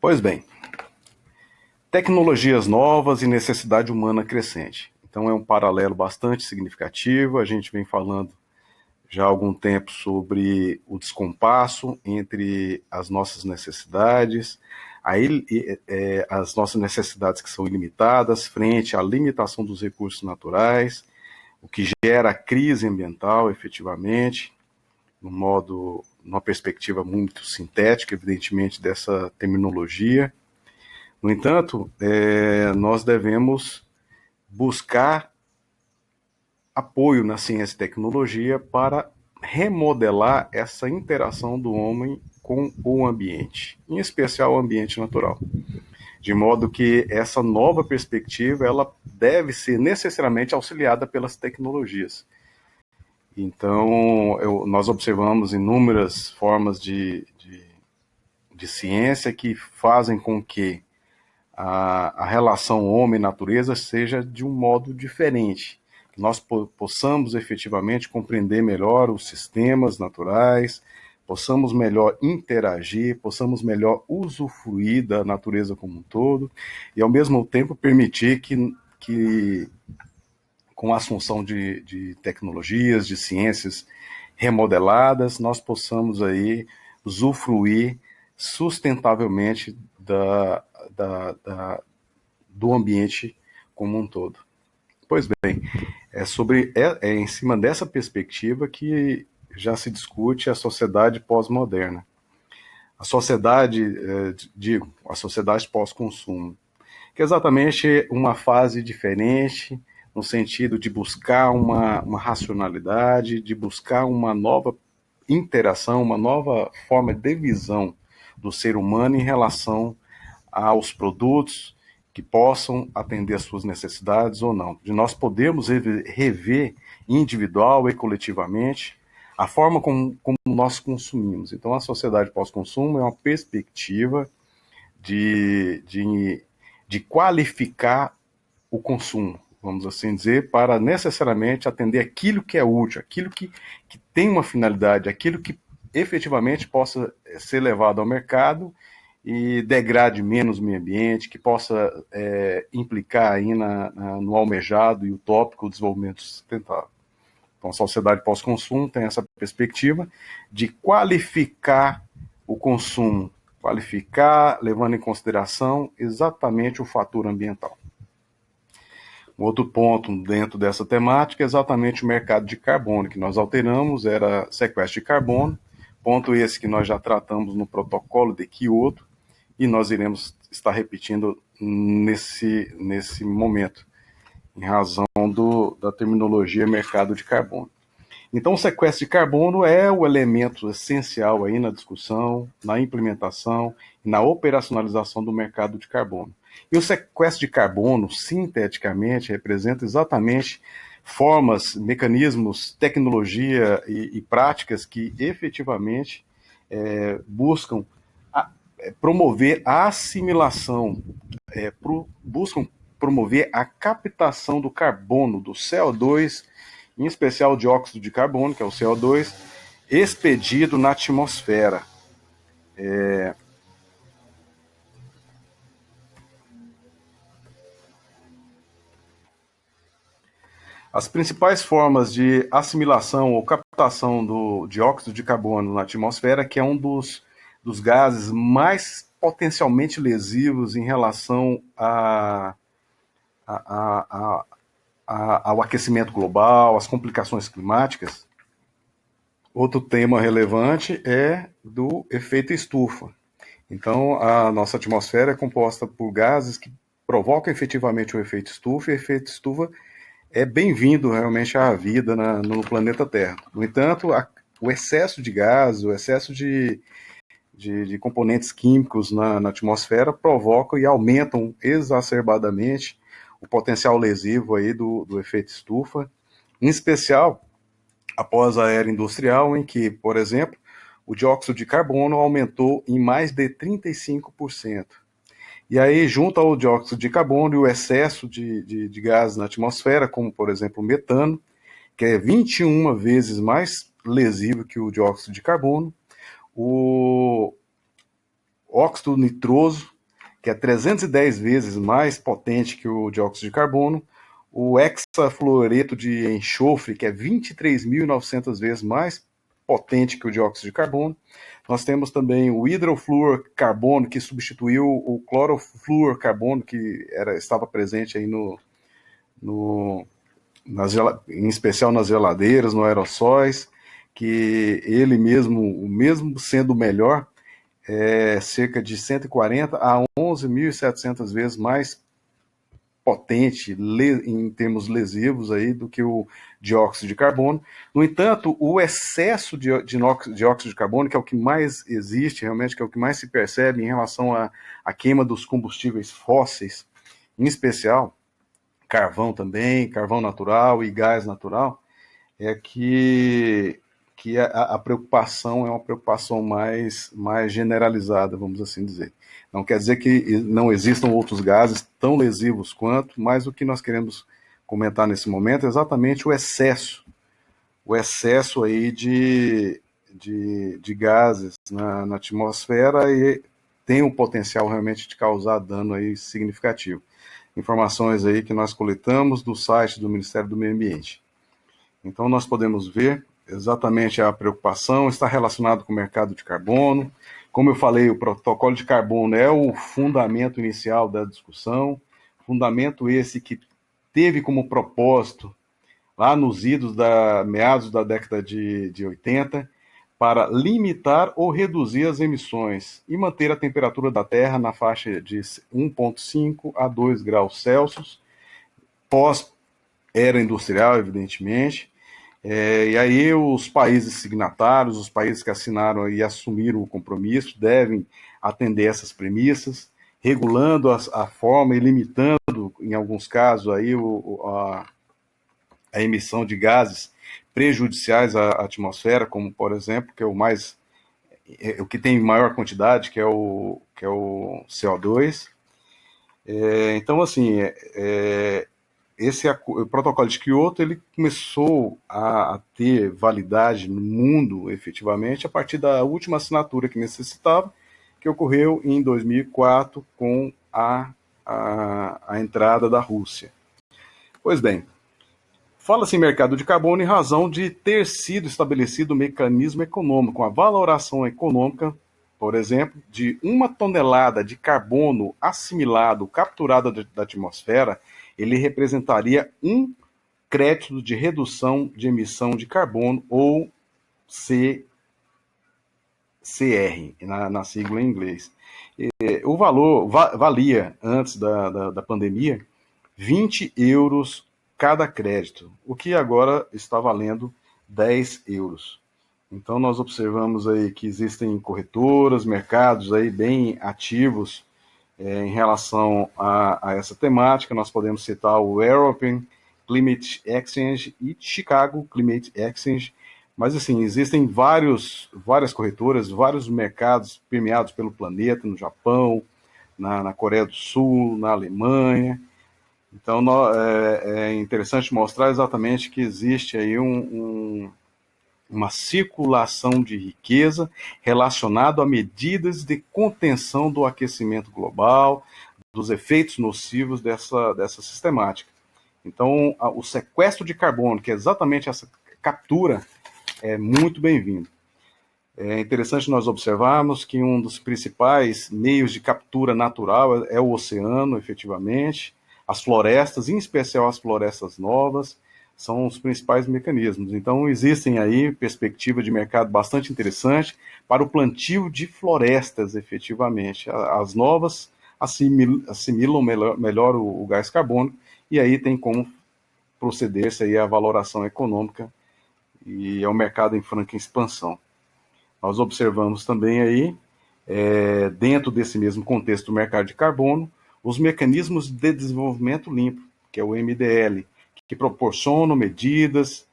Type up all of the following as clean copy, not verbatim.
Pois bem, tecnologias novas e necessidade humana crescente. Então é um paralelo bastante significativo. A gente vem falando já há algum tempo sobre o descompasso entre as nossas necessidades, as nossas necessidades que são ilimitadas frente à limitação dos recursos naturais, o que gera crise ambiental, efetivamente, numa perspectiva muito sintética, evidentemente, dessa terminologia. No entanto, nós devemos buscar apoio na ciência e tecnologia para remodelar essa interação do homem com o ambiente, em especial o ambiente natural. De modo que essa nova perspectiva ela deve ser necessariamente auxiliada pelas tecnologias. Então, nós observamos inúmeras formas de ciência que fazem com que a relação homem-natureza seja de um modo diferente. Que nós possamos efetivamente compreender melhor os sistemas naturais, possamos melhor interagir, possamos melhor usufruir da natureza como um todo, e ao mesmo tempo permitir que com a assunção de tecnologias, de ciências remodeladas, nós possamos aí usufruir sustentavelmente do ambiente como um todo. Pois bem, é em cima dessa perspectiva que já se discute a sociedade pós-moderna. A sociedade, a sociedade pós-consumo, que é exatamente uma fase diferente, no sentido de buscar uma racionalidade, de buscar uma nova interação, uma nova forma de visão do ser humano em relação aos produtos que possam atender às suas necessidades ou não. De nós podermos rever individual e coletivamente a forma como nós consumimos. Então, a sociedade pós-consumo é uma perspectiva de qualificar o consumo, vamos assim dizer, para necessariamente atender aquilo que é útil, aquilo que tem uma finalidade, aquilo que efetivamente possa ser levado ao mercado e degrade menos o meio ambiente, que possa implicar aí no almejado e utópico desenvolvimento sustentável. Então, a sociedade pós-consumo tem essa perspectiva de qualificar o consumo, qualificar, levando em consideração exatamente o fator ambiental. Um outro ponto dentro dessa temática é exatamente o mercado de carbono, que nós alteramos, era sequestro de carbono, ponto esse que nós já tratamos no protocolo de Kyoto, e nós iremos estar repetindo nesse momento, em razão da terminologia mercado de carbono. Então, o sequestro de carbono é o elemento essencial aí na discussão, na implementação e na operacionalização do mercado de carbono. E o sequestro de carbono, sinteticamente, representa exatamente formas, mecanismos, tecnologia e práticas que efetivamente buscam promover a assimilação, buscam promover a captação do carbono, do CO2, em especial o dióxido de carbono, que é o CO2, expedido na atmosfera. As principais formas de assimilação ou captação do dióxido de carbono na atmosfera, que é um dos gases mais potencialmente lesivos em relação ao aquecimento global, às complicações climáticas. Outro tema relevante é do efeito estufa. Então, a nossa atmosfera é composta por gases que provocam efetivamente o efeito estufa, e o efeito estufa é bem-vindo realmente à vida no planeta Terra. No entanto, o excesso de gás, o excesso de componentes químicos na atmosfera provocam e aumentam exacerbadamente o potencial lesivo aí do efeito estufa, em especial após a era industrial, em que, por exemplo, o dióxido de carbono aumentou em mais de 35%. E aí, junto ao dióxido de carbono e o excesso de gases na atmosfera, como, por exemplo, o metano, que é 21 vezes mais lesivo que o dióxido de carbono, óxido nitroso, que é 310 vezes mais potente que o dióxido de carbono, o hexafluoreto de enxofre, que é 23.900 vezes mais potente que o dióxido de carbono. Nós temos também o hidrofluorcarbono, que substituiu o clorofluorcarbono, que estava presente aí em especial nas geladeiras, no aerossóis, que ele mesmo sendo melhor, é cerca de 140 a 11.700 vezes mais potente em termos lesivos aí do que o dióxido de carbono. No entanto, o excesso de dióxido de carbono, que é o que mais existe realmente, que é o que mais se percebe em relação à queima dos combustíveis fósseis, em especial carvão também, carvão natural e gás natural, é que a preocupação é uma preocupação mais generalizada, vamos assim dizer. Não quer dizer que não existam outros gases tão lesivos quanto, mas o que nós queremos comentar nesse momento é exatamente o excesso aí de gases na atmosfera e tem o potencial realmente de causar dano aí significativo. Informações aí que nós coletamos do site do Ministério do Meio Ambiente. Então nós podemos ver exatamente a preocupação, está relacionado com o mercado de carbono. Como eu falei, o protocolo de carbono é o fundamento inicial da discussão, fundamento esse que teve como propósito, lá nos idos meados da década de 80, para limitar ou reduzir as emissões e manter a temperatura da Terra na faixa de 1,5 a 2 graus Celsius, pós-era industrial, evidentemente. E aí os países signatários, os países que assinaram e assumiram o compromisso, devem atender essas premissas, regulando a forma e limitando, em alguns casos, aí, a emissão de gases prejudiciais à atmosfera, como, por exemplo, que é o que tem maior quantidade, que é o CO2. Então, assim, o protocolo de Kyoto ele começou a ter validade no mundo, efetivamente, a partir da última assinatura que necessitava, que ocorreu em 2004 com a entrada da Rússia. Pois bem, fala-se em mercado de carbono em razão de ter sido estabelecido um mecanismo econômico, uma valoração econômica, por exemplo, de 1 tonelada de carbono assimilado, capturado da atmosfera, ele representaria um crédito de redução de emissão de carbono, ou CR, na sigla em inglês. O valor valia, antes da pandemia, 20 euros cada crédito, o que agora está valendo 10 euros. Então nós observamos aí que existem corretoras, mercados aí bem ativos em relação a essa temática. Nós podemos citar o European Climate Exchange e Chicago Climate Exchange, mas assim, existem várias corretoras, vários mercados permeados pelo planeta, no Japão, na Coreia do Sul, na Alemanha. Então é interessante mostrar exatamente que existe aí uma circulação de riqueza relacionado a medidas de contenção do aquecimento global, dos efeitos nocivos dessa sistemática. Então, o sequestro de carbono, que é exatamente essa captura, é muito bem-vindo. É interessante nós observarmos que um dos principais meios de captura natural é o oceano, efetivamente. As florestas, em especial as florestas novas, são os principais mecanismos. Então, existem aí perspectiva de mercado bastante interessante para o plantio de florestas, efetivamente. As novas assimilam melhor o gás carbônico, e aí tem como proceder-se aí a valoração econômica, e é um mercado em franca expansão. Nós observamos também aí, dentro desse mesmo contexto do mercado de carbono, os mecanismos de desenvolvimento limpo, que é o MDL, que proporcionam medidas,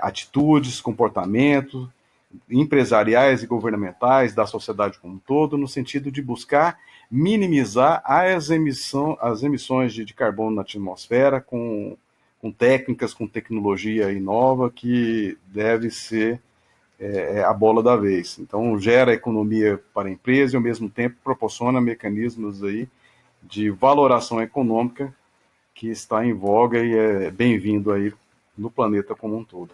atitudes, comportamentos empresariais e governamentais da sociedade como um todo, no sentido de buscar minimizar as emissões de carbono na atmosfera com técnicas, com tecnologia nova que deve ser a bola da vez. Então, gera economia para a empresa e, ao mesmo tempo, proporciona mecanismos aí de valoração econômica que está em voga e é bem-vindo aí no planeta como um todo.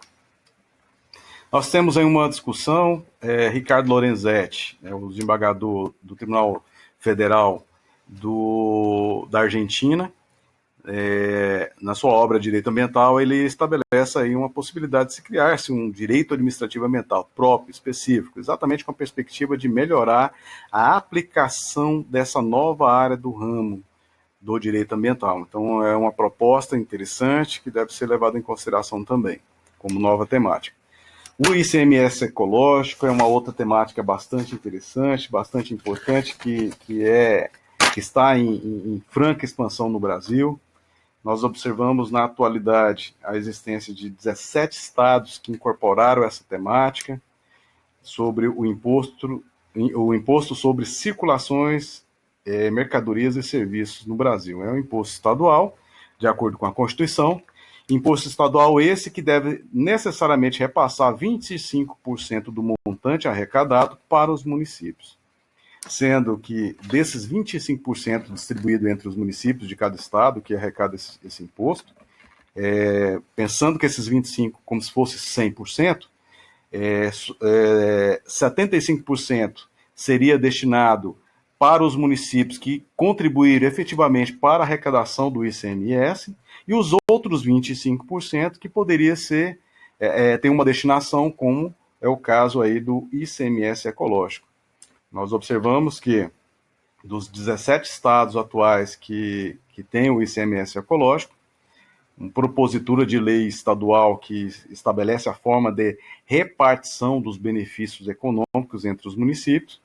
Nós temos aí uma discussão, Ricardo Lorenzetti, o desembargador do Tribunal Federal da Argentina, na sua obra Direito Ambiental, ele estabelece aí uma possibilidade de se criar-se um direito administrativo ambiental próprio, específico, exatamente com a perspectiva de melhorar a aplicação dessa nova área do ramo do direito ambiental. Então, é uma proposta interessante que deve ser levada em consideração também, como nova temática. O ICMS ecológico é uma outra temática bastante interessante, bastante importante, que está em franca expansão no Brasil. Nós observamos na atualidade a existência de 17 estados que incorporaram essa temática sobre o imposto sobre circulações, mercadorias e serviços no Brasil. É um imposto estadual, de acordo com a Constituição, imposto estadual esse que deve necessariamente repassar 25% do montante arrecadado para os municípios, sendo que desses 25% distribuído entre os municípios de cada estado que arrecada esse imposto, pensando que esses 25% como se fosse 100%, 75% seria destinado para os municípios que contribuíram efetivamente para a arrecadação do ICMS e os outros 25% que poderia ser ter uma destinação, como é o caso aí do ICMS ecológico. Nós observamos que dos 17 estados atuais que têm o ICMS ecológico, uma propositura de lei estadual que estabelece a forma de repartição dos benefícios econômicos entre os municípios.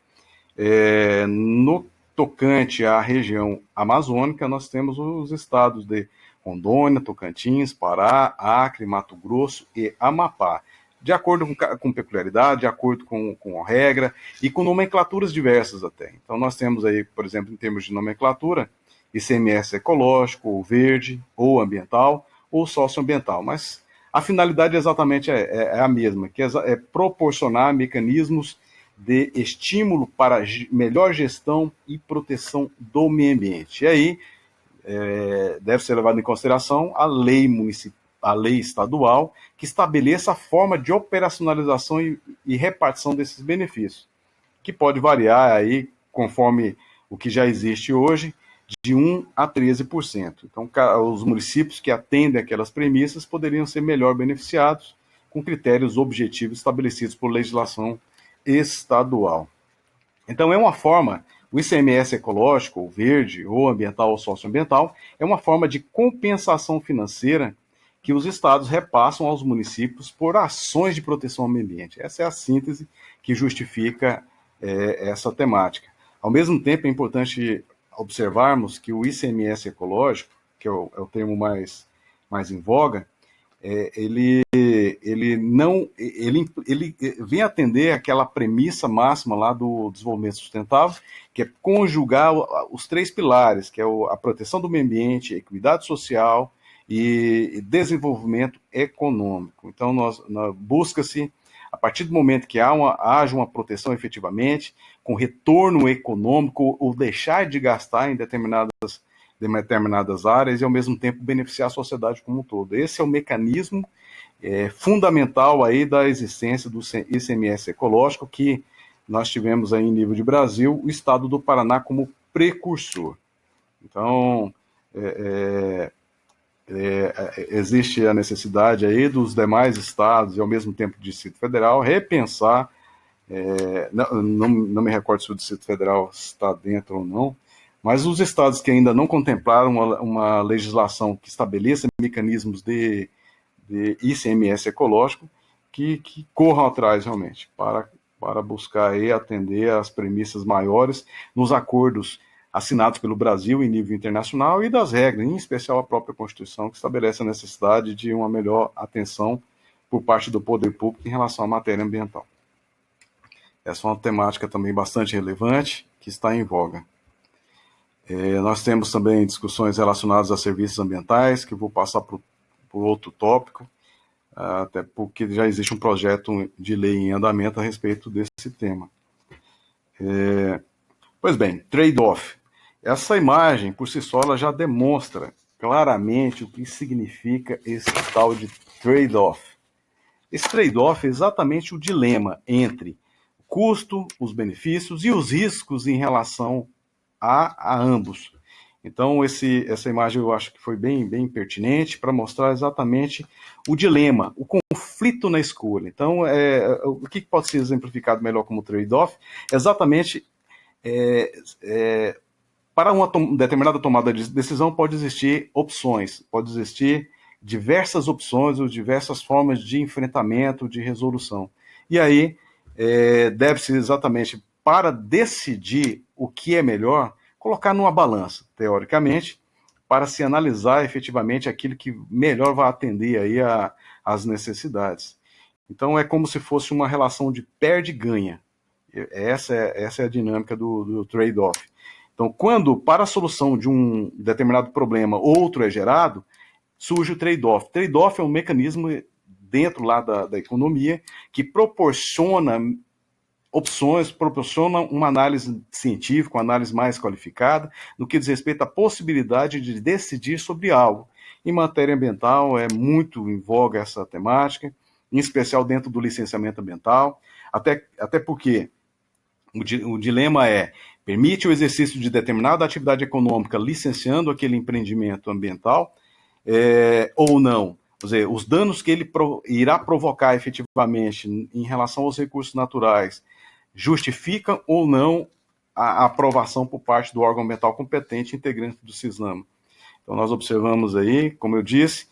No tocante à região amazônica, nós temos os estados de Rondônia, Tocantins, Pará, Acre, Mato Grosso e Amapá, de acordo com peculiaridade, de acordo com a regra e com nomenclaturas diversas até. Então nós temos aí, por exemplo, em termos de nomenclatura, ICMS ecológico, ou verde, ou ambiental, ou socioambiental, mas a finalidade exatamente é a mesma, que é proporcionar mecanismos de estímulo para melhor gestão e proteção do meio ambiente. E aí deve ser levado em consideração a lei municipal, a lei estadual, que estabeleça a forma de operacionalização e repartição desses benefícios, que pode variar aí conforme o que já existe hoje, de 1 a 13%. Então, os municípios que atendem aquelas premissas poderiam ser melhor beneficiados com critérios objetivos estabelecidos por legislação estadual. Então, é uma forma, o ICMS ecológico, ou verde, ou ambiental, ou socioambiental, é uma forma de compensação financeira que os estados repassam aos municípios por ações de proteção ao meio ambiente. Essa é a síntese que justifica essa temática. Ao mesmo tempo, é importante observarmos que o ICMS ecológico, que é o termo mais em voga, ele vem atender aquela premissa máxima lá do desenvolvimento sustentável, que é conjugar os 3 pilares, que é a proteção do meio ambiente, a equidade social e desenvolvimento econômico. Então, busca-se, a partir do momento que haja uma proteção efetivamente, com retorno econômico, ou deixar de gastar em determinadas áreas e, ao mesmo tempo, beneficiar a sociedade como um todo. Esse é o mecanismo fundamental aí da existência do ICMS ecológico, que nós tivemos aí em nível de Brasil, o estado do Paraná como precursor. Então, existe a necessidade aí dos demais estados e, ao mesmo tempo, do Distrito Federal, repensar, não me recordo se o Distrito Federal está dentro ou não, mas os estados que ainda não contemplaram uma legislação que estabeleça mecanismos de ICMS ecológico, que corram atrás realmente, para buscar aí atender às premissas maiores nos acordos assinados pelo Brasil em nível internacional e das regras, em especial a própria Constituição, que estabelece a necessidade de uma melhor atenção por parte do poder público em relação à matéria ambiental. Essa é uma temática também bastante relevante, que está em voga. Nós temos também discussões relacionadas a serviços ambientais, que eu vou passar por outro tópico. até porque já existe um projeto de lei em andamento a respeito desse tema. Pois bem, trade-off. Essa imagem, por si só, ela já demonstra claramente o que significa esse tal de trade-off. Esse trade-off é exatamente o dilema entre o custo, os benefícios e os riscos em relação a ambos. Então, essa imagem eu acho que foi bem pertinente para mostrar exatamente o dilema, o conflito na escolha. Então, o que pode ser exemplificado melhor como trade-off? Exatamente é, para uma determinada tomada de decisão pode existir opções, pode existir diversas opções ou diversas formas de enfrentamento, de resolução. E aí deve-se exatamente, para decidir o que é melhor, colocar numa balança, teoricamente, para se analisar efetivamente aquilo que melhor vai atender aí às necessidades. Então é como se fosse uma relação de perde-ganha. Essa é a dinâmica do trade-off. Então, quando para a solução de um determinado problema outro é gerado, surge o trade-off. Trade-off é um mecanismo dentro lá da economia que proporciona opções, proporciona uma análise científica, uma análise mais qualificada, no que diz respeito à possibilidade de decidir sobre algo. Em matéria ambiental, é muito em voga essa temática, em especial dentro do licenciamento ambiental, até porque o dilema é: permite o exercício de determinada atividade econômica licenciando aquele empreendimento ambiental ou não? Quer dizer, os danos que ele irá provocar efetivamente em relação aos recursos naturais justificam ou não a aprovação por parte do órgão ambiental competente integrante do CISNAMA. Então nós observamos aí, como eu disse,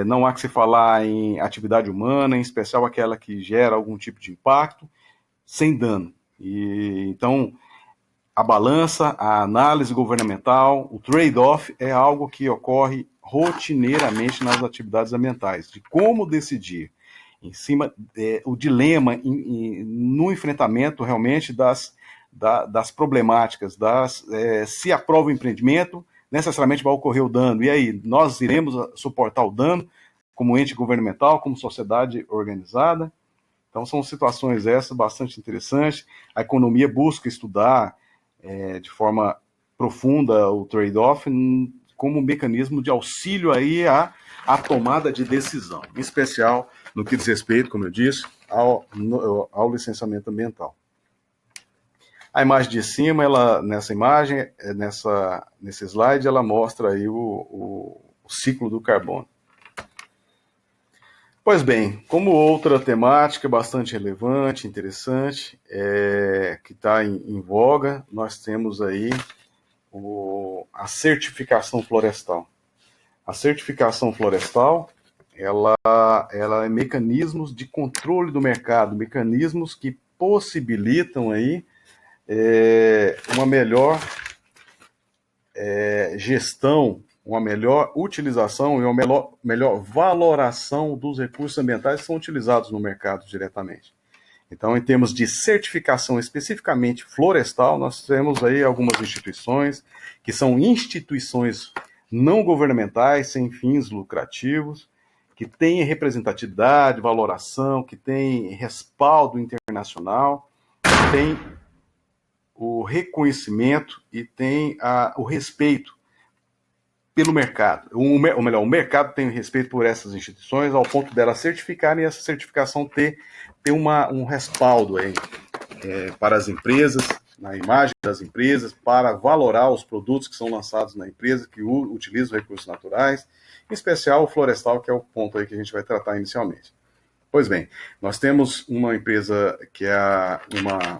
não há que se falar em atividade humana, em especial aquela que gera algum tipo de impacto, sem dano. Então, a balança, a análise governamental, o trade-off é algo que ocorre rotineiramente nas atividades ambientais, de como decidir em cima o dilema no enfrentamento realmente das problemáticas, se aprova o empreendimento, necessariamente vai ocorrer o dano. E aí, nós iremos suportar o dano como ente governamental, como sociedade organizada? Então, são situações essas bastante interessantes. A economia busca estudar de forma profunda o trade-off como um mecanismo de auxílio aí à tomada de decisão, em especial no que diz respeito, como eu disse, ao licenciamento ambiental. A imagem de cima, nessa imagem, nesse slide, ela mostra aí o ciclo do carbono. Pois bem, como outra temática bastante relevante, interessante, que está em voga, nós temos aí a certificação florestal. A certificação florestal, ela é mecanismos de controle do mercado, mecanismos que possibilitam aí uma melhor gestão, uma melhor utilização e uma melhor valoração dos recursos ambientais que são utilizados no mercado diretamente. Então, em termos de certificação especificamente florestal, nós temos aí algumas instituições que são instituições não governamentais, sem fins lucrativos, que têm representatividade, valoração, que têm respaldo internacional, que têm o reconhecimento e têm o respeito pelo mercado. Ou melhor, o mercado tem respeito por essas instituições ao ponto delas certificarem e essa certificação ter um respaldo aí, para as empresas, na imagem das empresas, para valorar os produtos que são lançados na empresa, que utilizam recursos naturais, em especial o florestal, que é o ponto aí que a gente vai tratar inicialmente. Pois bem, nós temos uma empresa que é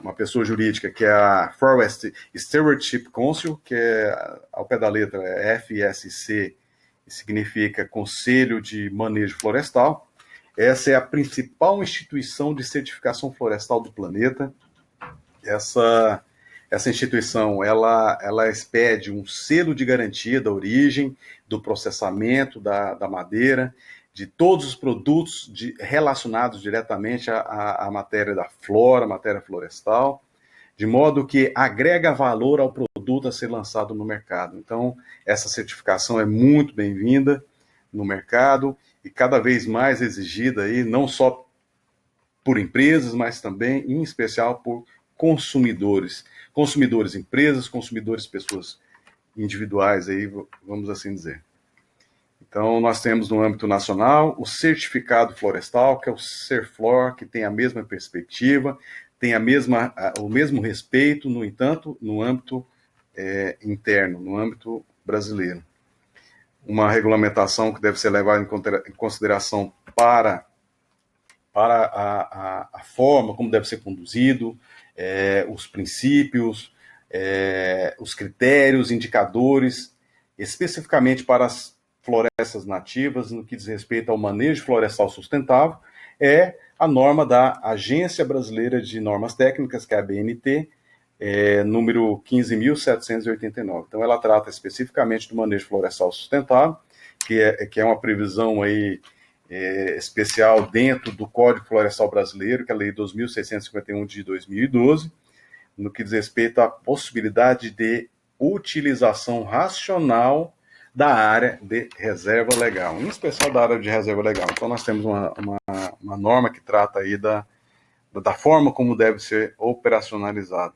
uma pessoa jurídica, que é a Forest Stewardship Council, que ao pé da letra é FSC, significa Conselho de Manejo Florestal. Essa é a principal instituição de certificação florestal do planeta. Essa instituição, ela expede um selo de garantia da origem, do processamento da madeira, de todos os produtos relacionados diretamente à matéria da flora, matéria florestal, de modo que agrega valor ao produto a ser lançado no mercado. Então, essa certificação é muito bem-vinda. no mercado e cada vez mais exigida aí, não só por empresas, mas também, em especial, por consumidores. Consumidores empresas, consumidores pessoas individuais, aí, vamos assim dizer. Então, nós temos no âmbito nacional o certificado florestal, que é o Serflor, que tem a mesma perspectiva, tem o mesmo respeito, no entanto, no âmbito interno, no âmbito brasileiro. Uma regulamentação que deve ser levada em consideração para a forma como deve ser conduzido, os princípios, os critérios, indicadores, especificamente para as florestas nativas, no que diz respeito ao manejo florestal sustentável, é a norma da Agência Brasileira de Normas Técnicas, que é a ABNT, número 15.789. Então, ela trata especificamente do manejo florestal sustentável, que é uma previsão aí, especial dentro do Código Florestal Brasileiro, que é a Lei 2.651 de 2012, no que diz respeito à possibilidade de utilização racional da área de reserva legal, em especial da área de reserva legal. Então, nós temos uma norma que trata aí da forma como deve ser operacionalizado.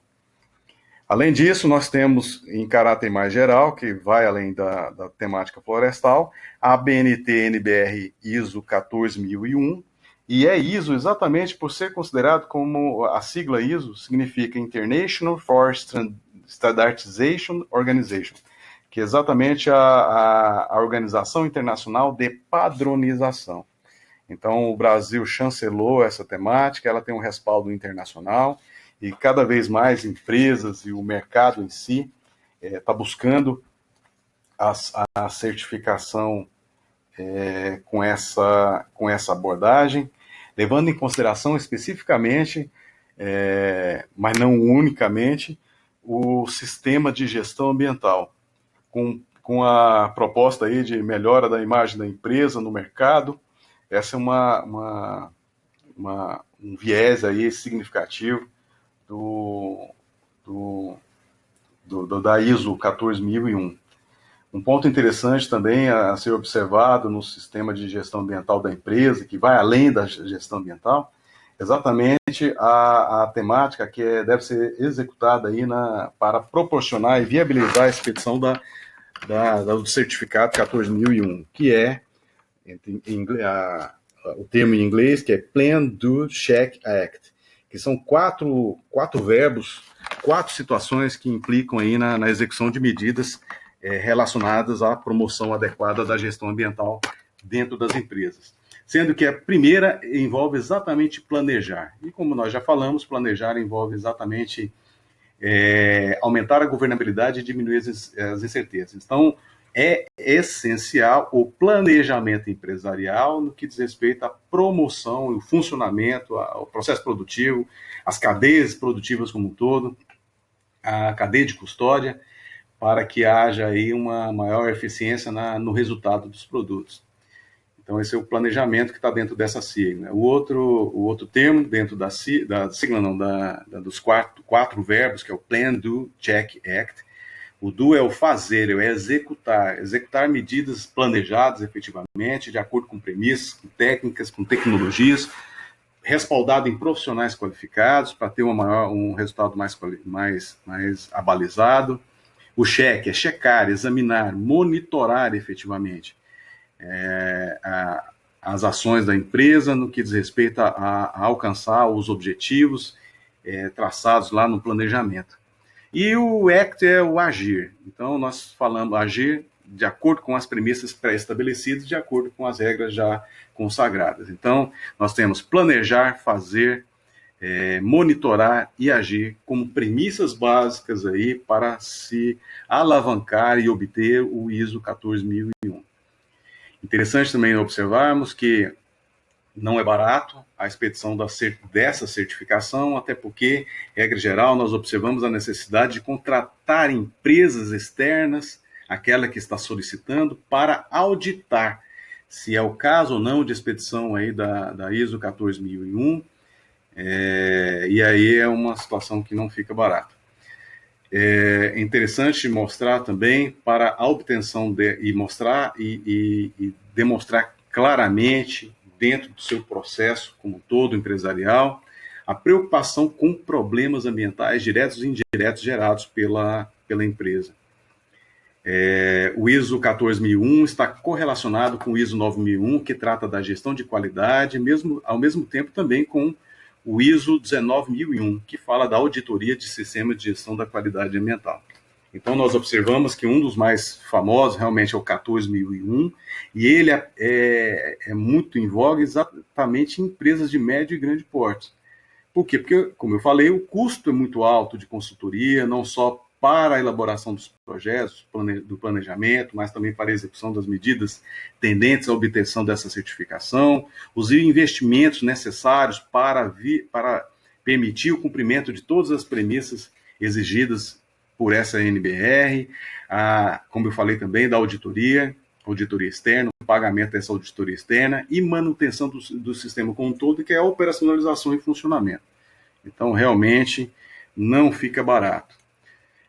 Além disso, nós temos, em caráter mais geral, que vai além da temática florestal, a BNT-NBR ISO 14001, e é ISO exatamente por ser considerado como a sigla ISO significa International Forest Standardization Organization, que é exatamente a organização internacional de padronização. Então, o Brasil chancelou essa temática, ela tem um respaldo internacional, e cada vez mais empresas e o mercado em si está buscando a certificação com essa abordagem, levando em consideração especificamente, mas não unicamente, o sistema de gestão ambiental, com a proposta aí de melhora da imagem da empresa no mercado. Essa é um viés aí significativo da ISO 14001. Um ponto interessante também a ser observado no sistema de gestão ambiental da empresa, que vai além da gestão ambiental, exatamente a temática que deve ser executada aí para proporcionar e viabilizar a expedição do certificado 14001, que é o termo em inglês, que é Plan, Do, Check, Act, que são quatro verbos, 4 situações que implicam aí na execução de medidas relacionadas à promoção adequada da gestão ambiental dentro das empresas. Sendo que a primeira envolve exatamente planejar. E como nós já falamos, planejar envolve exatamente aumentar a governabilidade e diminuir as incertezas. Então, é essencial o planejamento empresarial no que diz respeito à promoção, o funcionamento, ao processo produtivo, as cadeias produtivas como um todo, a cadeia de custódia, para que haja aí uma maior eficiência no resultado dos produtos. Então, esse é o planejamento que está dentro dessa sigla. O outro termo dentro da sigla, não, dos quatro verbos, que é o Plan, Do, Check, Act. O do é o fazer, é o executar medidas planejadas efetivamente, de acordo com premissas, com técnicas, com tecnologias, respaldado em profissionais qualificados, para ter um resultado mais abalizado. O check é checar, examinar, monitorar efetivamente as ações da empresa no que diz respeito a alcançar os objetivos traçados lá no planejamento. E o ACT é o agir. Então, nós falamos agir de acordo com as premissas pré-estabelecidas, de acordo com as regras já consagradas. Então, nós temos planejar, fazer, monitorar e agir como premissas básicas aí para se alavancar e obter o ISO 14001. Interessante também observarmos que não é barato a expedição dessa certificação, até porque, regra geral, nós observamos a necessidade de contratar empresas externas, aquela que está solicitando, para auditar se é o caso ou não de expedição aí da ISO 14001, e aí é uma situação que não fica barata. É interessante mostrar também para a obtenção e mostrar e demonstrar claramente, dentro do seu processo como todo empresarial, a preocupação com problemas ambientais diretos e indiretos gerados pela empresa. O ISO 14001 está correlacionado com o ISO 9001, que trata da gestão de qualidade, ao mesmo tempo também com o ISO 19001, que fala da auditoria de sistema de gestão da qualidade ambiental. Então, nós observamos que um dos mais famosos realmente é o 14001, e ele é muito em voga exatamente em empresas de médio e grande porte. Por quê? Porque, como eu falei, o custo é muito alto de consultoria, não só para a elaboração dos projetos, do planejamento, mas também para a execução das medidas tendentes à obtenção dessa certificação, os investimentos necessários para permitir o cumprimento de todas as premissas exigidas por essa NBR, como eu falei também, da auditoria externa, o pagamento dessa auditoria externa e manutenção do sistema como um todo, que é a operacionalização e funcionamento. Então, realmente, não fica barato.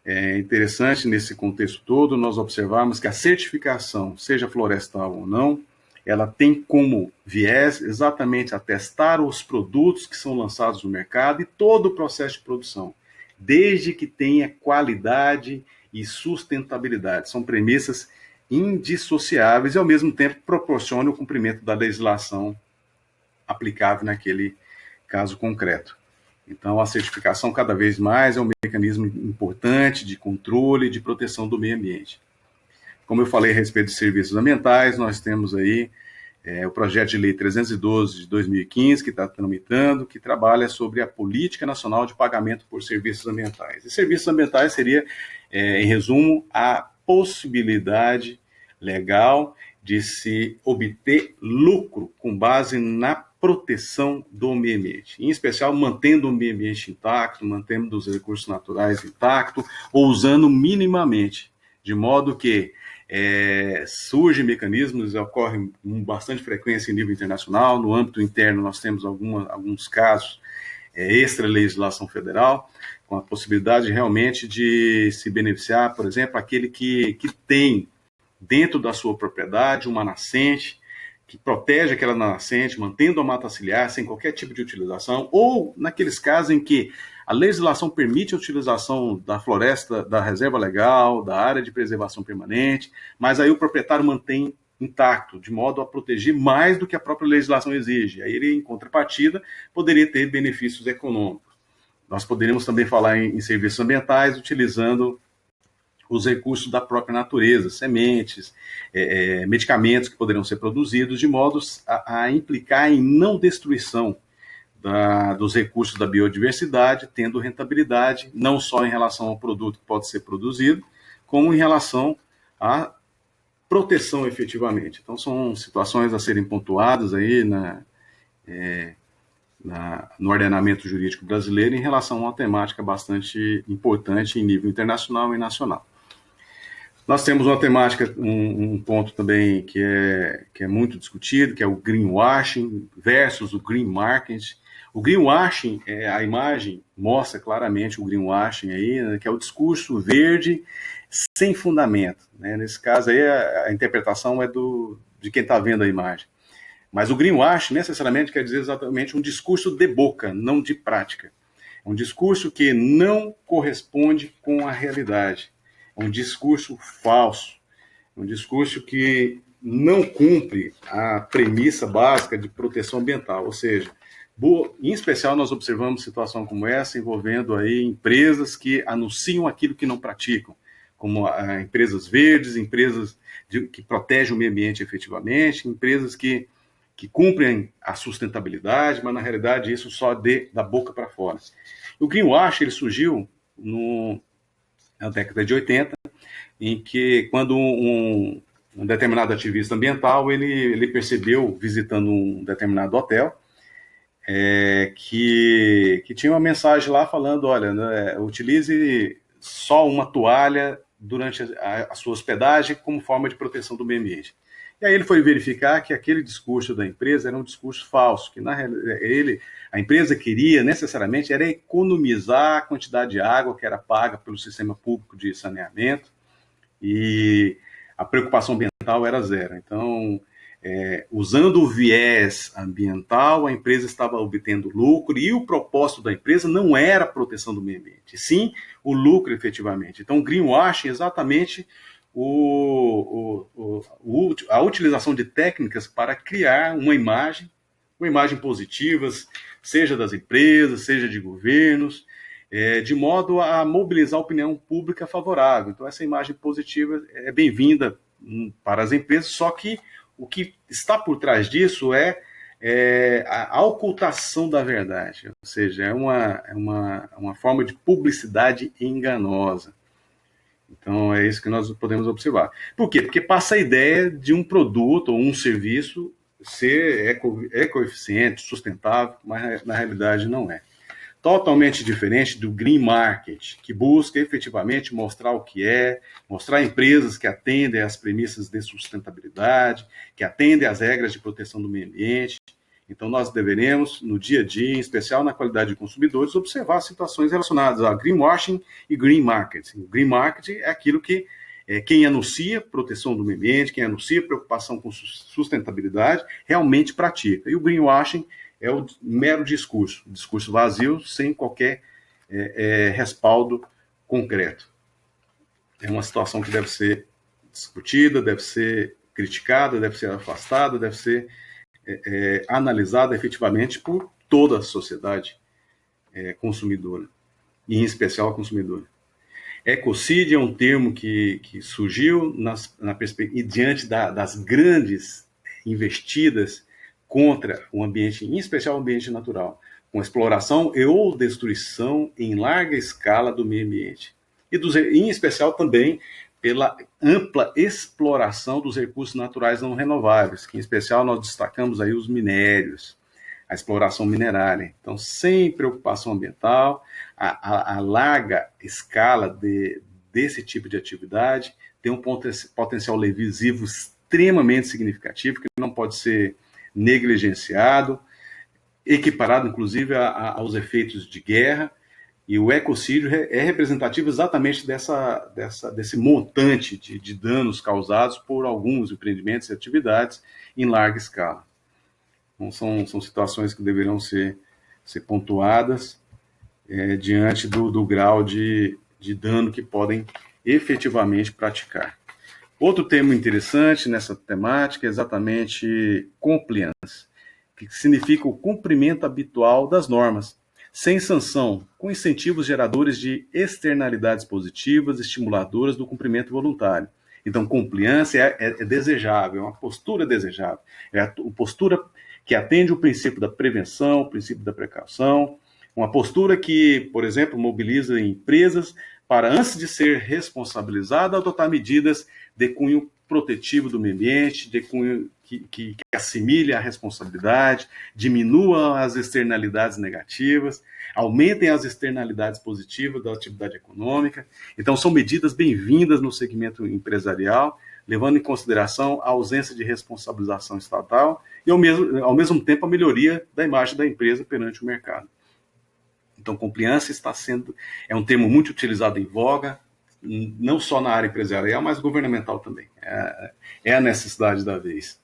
É interessante, nesse contexto todo, nós observarmos que a certificação, seja florestal ou não, ela tem como viés exatamente atestar os produtos que são lançados no mercado e todo o processo de produção, desde que tenha qualidade e sustentabilidade. São premissas indissociáveis e, ao mesmo tempo, proporcionam o cumprimento da legislação aplicável naquele caso concreto. Então, a certificação, cada vez mais, é um mecanismo importante de controle e de proteção do meio ambiente. Como eu falei a respeito de serviços ambientais, nós temos aí o projeto de lei 312 de 2015, que está tramitando, que trabalha sobre a Política Nacional de Pagamento por Serviços Ambientais. E serviços ambientais seria, em resumo, a possibilidade legal de se obter lucro com base na proteção do meio ambiente, em especial mantendo o meio ambiente intacto, mantendo os recursos naturais intactos, ou usando minimamente, de modo que surgem mecanismos, ocorrem com bastante frequência em nível internacional. No âmbito interno, nós temos alguns casos extra-legislação federal, com a possibilidade realmente de se beneficiar, por exemplo, aquele que tem dentro da sua propriedade uma nascente, que protege aquela nascente, mantendo a mata ciliar sem qualquer tipo de utilização, ou naqueles casos em que a legislação permite a utilização da floresta, da reserva legal, da área de preservação permanente, mas aí o proprietário mantém intacto, de modo a proteger mais do que a própria legislação exige. Aí ele, em contrapartida, poderia ter benefícios econômicos. Nós poderíamos também falar em serviços ambientais, utilizando os recursos da própria natureza, sementes, medicamentos que poderiam ser produzidos, de modo a implicar em não destruição dos recursos da biodiversidade, tendo rentabilidade, não só em relação ao produto que pode ser produzido, como em relação à proteção efetivamente. Então, são situações a serem pontuadas aí no ordenamento jurídico brasileiro em relação a uma temática bastante importante em nível internacional e nacional. Nós temos uma temática, um ponto também que é muito discutido, que é o greenwashing versus o green marketing. O greenwashing, a imagem mostra claramente o greenwashing aí, né, que é o discurso verde sem fundamento. Né? Nesse caso aí, a interpretação é de quem está vendo a imagem. Mas o greenwashing necessariamente quer dizer exatamente um discurso de boca, não de prática. É um discurso que não corresponde com a realidade. É um discurso falso, um discurso que não cumpre a premissa básica de proteção ambiental, ou seja, em especial nós observamos situação como essa envolvendo aí empresas que anunciam aquilo que não praticam, como empresas verdes, empresas que protegem o meio ambiente efetivamente, empresas que cumprem a sustentabilidade, mas na realidade isso só da boca para fora. O greenwash ele surgiu na década de 80, em que quando um determinado ativista ambiental, ele percebeu, visitando um determinado hotel, que tinha uma mensagem lá falando, olha, né, utilize só uma toalha durante a sua hospedagem como forma de proteção do meio ambiente. E aí ele foi verificar que aquele discurso da empresa era um discurso falso, que a empresa queria necessariamente era economizar a quantidade de água que era paga pelo sistema público de saneamento, e a preocupação ambiental era zero. Então, usando o viés ambiental, a empresa estava obtendo lucro e o propósito da empresa não era a proteção do meio ambiente, sim o lucro efetivamente. Então, o greenwashing é exatamente a utilização de técnicas para criar uma imagem positiva, seja das empresas, seja de governos, de modo a mobilizar a opinião pública favorável. Então, essa imagem positiva é bem-vinda para as empresas, só que o que está por trás disso é a ocultação da verdade, ou seja, é uma forma de publicidade enganosa. Então, é isso que nós podemos observar. Por quê? Porque passa a ideia de um produto ou um serviço ser ecoeficiente, sustentável, mas na realidade não é. Totalmente diferente do green market, que busca efetivamente mostrar o que é, mostrar empresas que atendem às premissas de sustentabilidade, que atendem às regras de proteção do meio ambiente. Então, nós deveremos, no dia a dia, em especial na qualidade de consumidores, observar situações relacionadas a greenwashing e green marketing. O green marketing é aquilo que quem anuncia proteção do meio ambiente, quem anuncia preocupação com sustentabilidade, realmente pratica. E o greenwashing é o mero discurso vazio, sem qualquer respaldo concreto. É uma situação que deve ser discutida, deve ser criticada, deve ser afastada, deve ser analisada efetivamente por toda a sociedade consumidora, e em especial a consumidora. Ecocídio é um termo que surgiu na perspectiva diante das grandes investidas contra o ambiente, em especial o ambiente natural, com exploração e ou destruição em larga escala do meio ambiente. E em especial também pela ampla exploração dos recursos naturais não renováveis, que em especial nós destacamos aí os minérios, a exploração minerária. Então, sem preocupação ambiental, a larga escala desse tipo de atividade tem um potencial lesivo extremamente significativo, que não pode ser negligenciado, equiparado inclusive aos efeitos de guerra, e o ecocídio é representativo exatamente desse montante de danos causados por alguns empreendimentos e atividades em larga escala. Então, são situações que deverão ser pontuadas diante do grau de dano que podem efetivamente praticar. Outro termo interessante nessa temática é exatamente compliance, que significa o cumprimento habitual das normas, sem sanção, com incentivos geradores de externalidades positivas, estimuladoras do cumprimento voluntário. Então, compliance é desejável, é uma postura desejável, é a postura que atende o princípio da prevenção, o princípio da precaução, uma postura que, por exemplo, mobiliza empresas para, antes de ser responsabilizada, adotar medidas de cunho protetivo do meio ambiente, de cunho que assimile a responsabilidade, diminua as externalidades negativas, aumentem as externalidades positivas da atividade econômica. Então, são medidas bem-vindas no segmento empresarial, levando em consideração a ausência de responsabilização estatal e, ao mesmo tempo, a melhoria da imagem da empresa perante o mercado. Então, compliance é um termo muito utilizado em voga, não só na área empresarial, mas governamental também. É a necessidade da vez.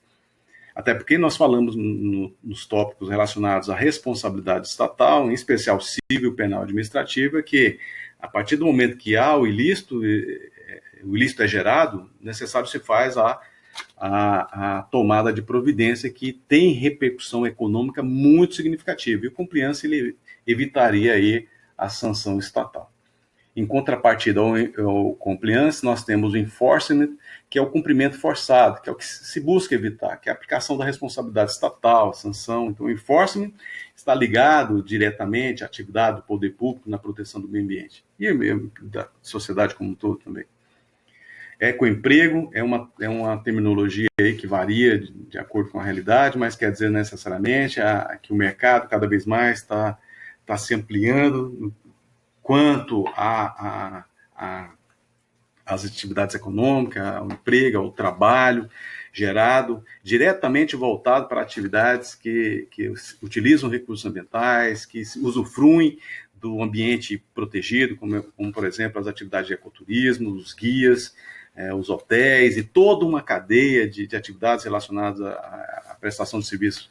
Até porque nós falamos nos tópicos relacionados à responsabilidade estatal, em especial civil, penal e administrativa, que a partir do momento que há o ilícito é gerado, necessário se faz a tomada de providência que tem repercussão econômica muito significativa. E o compliance ele evitaria aí a sanção estatal. Em contrapartida ao compliance, nós temos o enforcement, que é o cumprimento forçado, que é o que se busca evitar, que é a aplicação da responsabilidade estatal, a sanção. Então, o enforcement está ligado diretamente à atividade do poder público na proteção do meio ambiente e mesmo da sociedade como um todo também. Ecoemprego é uma terminologia aí que varia de acordo com a realidade, mas quer dizer necessariamente que o mercado cada vez mais está se ampliando quanto às atividades econômicas, ao emprego, ao trabalho gerado, diretamente voltado para atividades que utilizam recursos ambientais, que usufruem do ambiente protegido, como por exemplo, as atividades de ecoturismo, os guias, os hotéis e toda uma cadeia de atividades relacionadas à prestação de serviços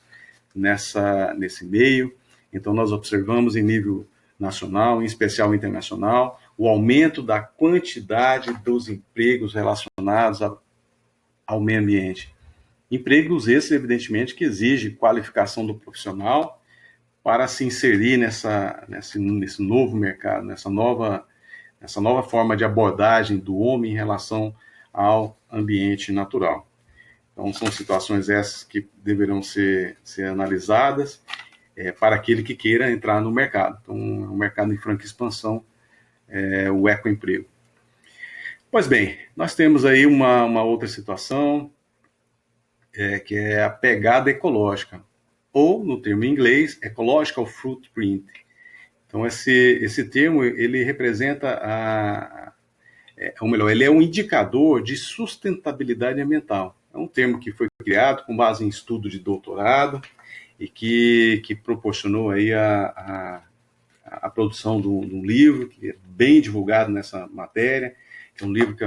nesse meio. Então, nós observamos em nível nacional, em especial internacional, o aumento da quantidade dos empregos relacionados ao meio ambiente. Empregos esses, evidentemente, que exigem qualificação do profissional para se inserir nesse novo mercado, nessa nova forma de abordagem do homem em relação ao ambiente natural. Então, são situações essas que deverão ser analisadas para aquele que queira entrar no mercado. Então, é um mercado em franca expansão, o ecoemprego. Pois bem, nós temos aí uma outra situação, que é a pegada ecológica, ou, no termo em inglês, Ecological Footprint. Então, esse termo, ele representa ou melhor, ele é um indicador de sustentabilidade ambiental. É um termo que foi criado com base em estudo de doutorado e que proporcionou aí a produção de um livro que é bem divulgado nessa matéria, que é um livro que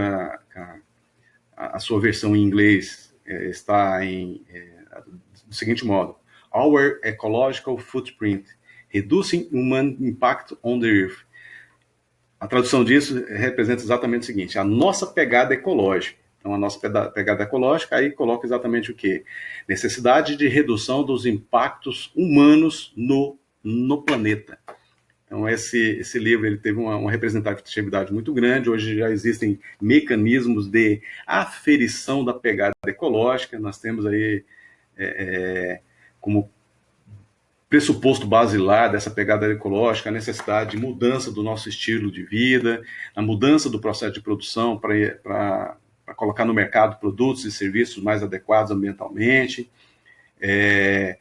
a sua versão em inglês está do seguinte modo: Our Ecological Footprint, Reducing Human Impact on the Earth. A tradução disso representa exatamente o seguinte: a nossa pegada ecológica. Então, a nossa pegada ecológica aí coloca exatamente o quê? Necessidade de redução dos impactos humanos no planeta. Então, esse livro ele teve uma representatividade muito grande. Hoje já existem mecanismos de aferição da pegada ecológica. Nós temos aí como pressuposto basilar dessa pegada ecológica a necessidade de mudança do nosso estilo de vida, a mudança do processo de produção para colocar no mercado produtos e serviços mais adequados ambientalmente. E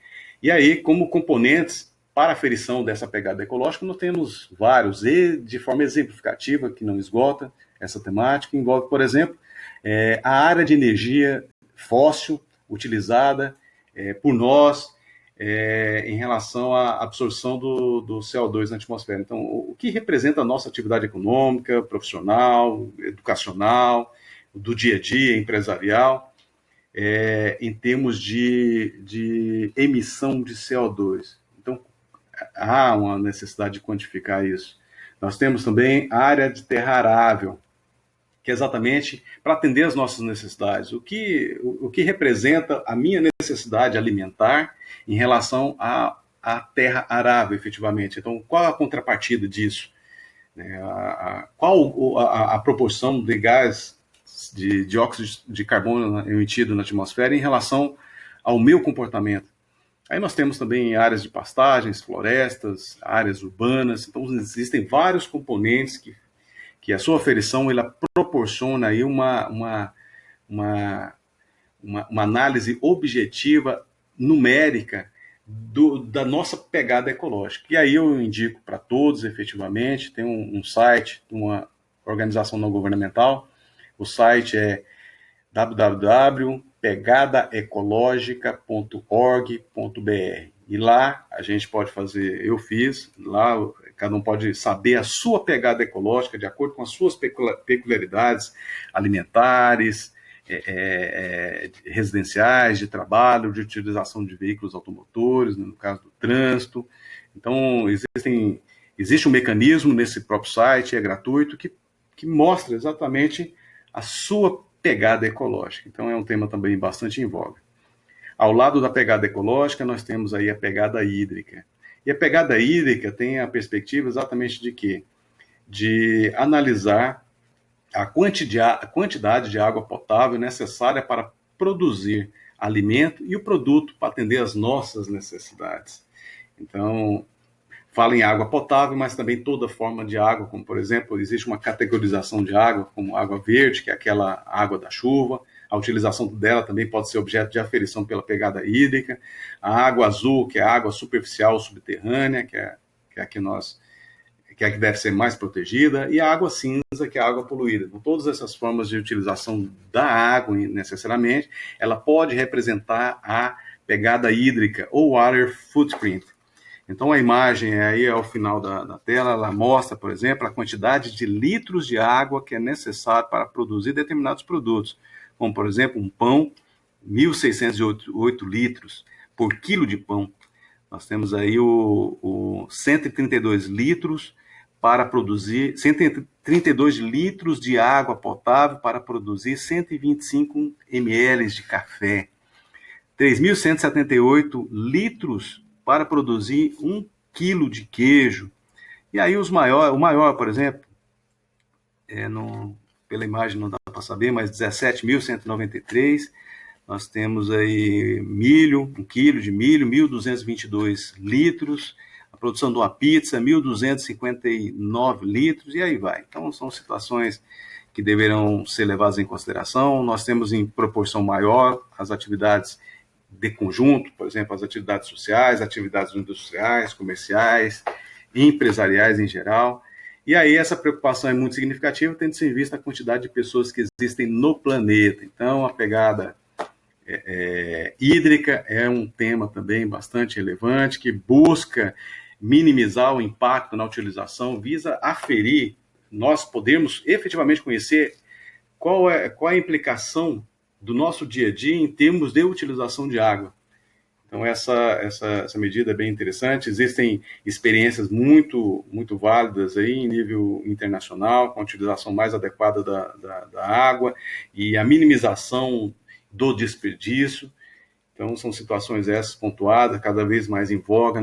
aí, como componentes para a aferição dessa pegada ecológica, nós temos vários, e de forma exemplificativa, que não esgota essa temática, envolve, por exemplo, a área de energia fóssil utilizada por nós em relação à absorção do CO2 na atmosfera. Então, o que representa a nossa atividade econômica, profissional, educacional, do dia a dia, empresarial, em termos de emissão de CO2. Então, há uma necessidade de quantificar isso. Nós temos também a área de terra arável, que é exatamente para atender às nossas necessidades. O que representa a minha necessidade alimentar em relação à terra arável, efetivamente. Então, qual a contrapartida disso? Qual a proporção de gás de dióxido de carbono emitido na atmosfera em relação ao meu comportamento? Aí nós temos também áreas de pastagens, florestas, áreas urbanas. Então, existem vários componentes que a sua aferição ela proporciona aí uma análise objetiva, numérica, da nossa pegada ecológica. E aí eu indico para todos, efetivamente, tem um site de uma organização não governamental, o site é www.pegadaecologica.org.br. E lá a gente pode fazer, eu fiz, lá cada um pode saber a sua pegada ecológica de acordo com as suas peculiaridades alimentares, residenciais, de trabalho, de utilização de veículos automotores, no caso do trânsito. Então, existe um mecanismo nesse próprio site, é gratuito, que mostra exatamente a sua pegada ecológica. Então, é um tema também bastante em voga. Ao lado da pegada ecológica, nós temos aí a pegada hídrica. E a pegada hídrica tem a perspectiva exatamente de quê? De analisar a quantidade de água potável necessária para produzir alimento e o produto para atender às nossas necessidades. Então, fala em água potável, mas também toda forma de água, como, por exemplo, existe uma categorização de água, como água verde, que é aquela água da chuva. A utilização dela também pode ser objeto de aferição pela pegada hídrica. A água azul, que é a água superficial subterrânea, que é a que deve ser mais protegida, e a água cinza, que é a água poluída. Então, todas essas formas de utilização da água, necessariamente, ela pode representar a pegada hídrica, ou water footprint. Então a imagem aí ao final da tela, ela mostra, por exemplo, a quantidade de litros de água que é necessário para produzir determinados produtos, como por exemplo um pão, 1.608 litros por quilo de pão. Nós temos aí o 132 litros para produzir, 132 litros de água potável para produzir 125 ml de café. 3.178 litros para produzir 1 quilo de queijo. E aí o maior, por exemplo, pela imagem não dá para saber, mas 17.193. Nós temos aí milho, 1 quilo de milho, 1.222 litros. A produção de uma pizza, 1.259 litros, e aí vai. Então são situações que deverão ser levadas em consideração. Nós temos em proporção maior as atividades de conjunto, por exemplo, as atividades sociais, atividades industriais, comerciais, empresariais em geral. E aí essa preocupação é muito significativa, tendo-se em vista a quantidade de pessoas que existem no planeta. Então, a pegada hídrica é um tema também bastante relevante, que busca minimizar o impacto na utilização, visa aferir, nós podemos efetivamente conhecer qual é a implicação do nosso dia a dia em termos de utilização de água. Então, essa medida é bem interessante. Existem experiências muito válidas aí em nível internacional, com a utilização mais adequada da água e a minimização do desperdício. Então, são situações essas pontuadas, cada vez mais em voga.